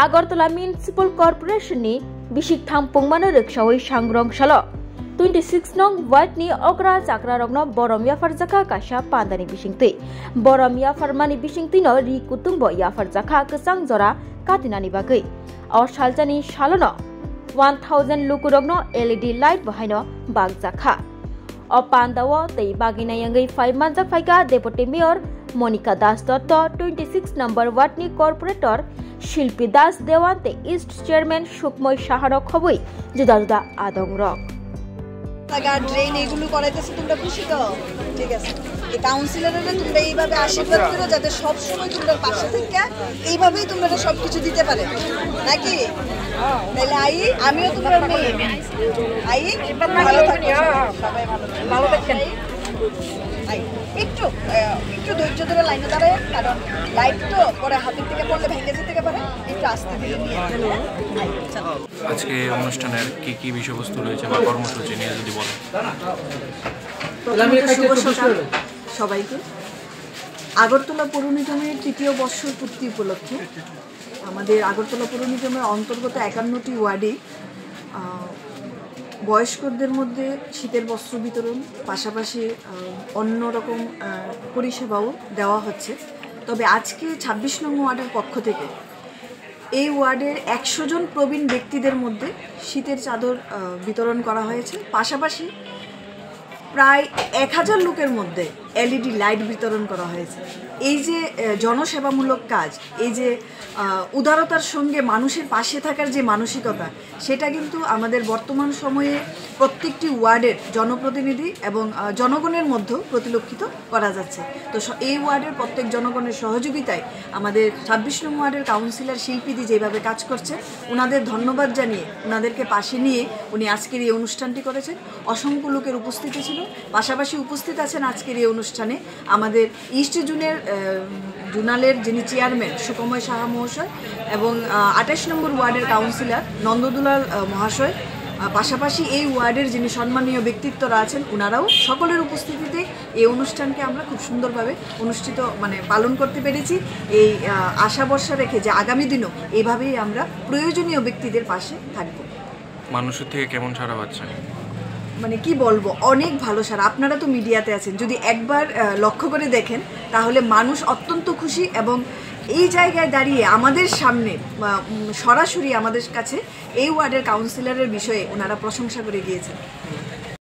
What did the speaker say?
Agartala Municipal Corporation ni bisik thampungmano riksawai sangrong salo 26 nong Ward ni Ogra Chakra Rogno Boromia Farjaka Kasha Pandani Bisingti Boromia Farmani Bisingti no Ri Kutumbo Ya Farjaka Kesang Jora Katinani Bagai Aw Saljani Shalono 1000 Lukurogno LED light Bahaino Bagjaka Aw Pandawo Tei Bagina Yangai 5 Manjak Faika Deputy Mayor Monica Das Dotto 26 number Ward ni Corporator Shilpi Das Dewante East Chairman Shukmoy Shaharok Khoboi Juda Juda Adong Rock drain এগুলো করাইতেছে তোমরা খুশি তো ঠিক আছে এই কাউন্সিলররা তোমরা এইভাবে আশীর্বাদ করো যাতে সব সময় তোমরা পাশে থেকে এইভাবেই তোমরা সবকিছু দিতে পারে নাকি তাহলে আমিও তোমার মেয়ে ভালো থাকো সবাই ভালো থাকেন একটু ধৈর্য ধরে লাইনে দাঁড়ায় কারণ লাইট তো পরে হাতের থেকে পড়লে ভেঙে যেতে পারে একটু আস্তে ধীরে নিয়ে আজকে অনুষ্ঠানের কি বিষয়বস্তু রয়েছে বা কর্মসূচি নিয়ে যদি বলেন সবাইকে আগরতলা পৌর নিগমের ৩য় বর্ষর পূর্তি উপলক্ষে আমাদের আগরতলা পৌর নিগমের অন্তর্গত ৫১টি ওয়ার্ডে বয়স্কদের মধ্যে শীতের বস্ত্র বিতরণ পাশাপাশি অন্যরকম পরিষেবাও দেওয়া হচ্ছে তবে আজকে ২৬ নং ওয়ার্ডের পক্ষ থেকে এই ওয়ার্ডের ১০০ জন প্রবীণ ব্যক্তিদের মধ্যে শীতের চাদর বিতরণ করা হয়েছে পাশাপাশি প্রায় ১০০০ লোকের মধ্যে LED লাইট বিতরণ করা হয়েছে এই যে জনসেবামূলক কাজ এই যে উদারতার সঙ্গে মানুষের পাশে থাকার যে মানসিকতা সেটা কিন্তু আমাদের বর্তমান সময়ে প্রত্যেকটি ওয়ার্ডের জনপ্রতিনিধি এবং জনগণের মধ্যেও পরিলক্ষিত করা যাচ্ছে তো এই ওয়ার্ডের প্রত্যেক জনগণের সহযোগিতায় আমাদের ২৬ নং ওয়ার্ডের কাউন্সিলর শিল্পীদি যেভাবে কাজ করছে ওনাদের ধন্যবাদ জানিয়ে ওনাদেরকে পাশে নিয়ে উনি আজকের এই অনুষ্ঠানটি করেছেন অসংখ্য লোকের উপস্থিতি ছিল পাশাপাশি উপস্থিত আছেন আজকের এই অনুষ্ঠানে আমাদের ইস্ট জোনালের যিনি চেয়ারম্যান সুকময় সাহা মহাশয় এবং ২৮ নম্বর ওয়ার্ডের কাউন্সিলর নন্দদুলাল মহাশয় পাশাপাশি এই ওয়ার্ডের যিনি সম্মানীয় ব্যক্তিত্বরা আছেন ওনারাও সকলের উপস্থিতিতে এই অনুষ্ঠানকে আমরা খুব সুন্দরভাবে পালন করতে পেরেছি এই আশা ভরসা রেখে যে আগামী দিনও এইভাবেই আমরা প্রয়োজনীয় ব্যক্তিদের পাশে থাকব মানুষের থেকে কেমন সাড়া পাচ্ছে কি বলবো অনেক ভালো সারা আপনারা তো মিডিয়াতে আছেন যদি একবার লক্ষ্য করে দেখেন তাহলে মানুষ অত্যন্ত খুশি এবং এই জায়গায় দাঁড়িয়ে আমাদের সামনে সরাসরি আমাদের কাছে এই ওয়ার্ডের কাউন্সিলরের বিষয়ে ওনারা প্রশংসা করে গিয়েছেন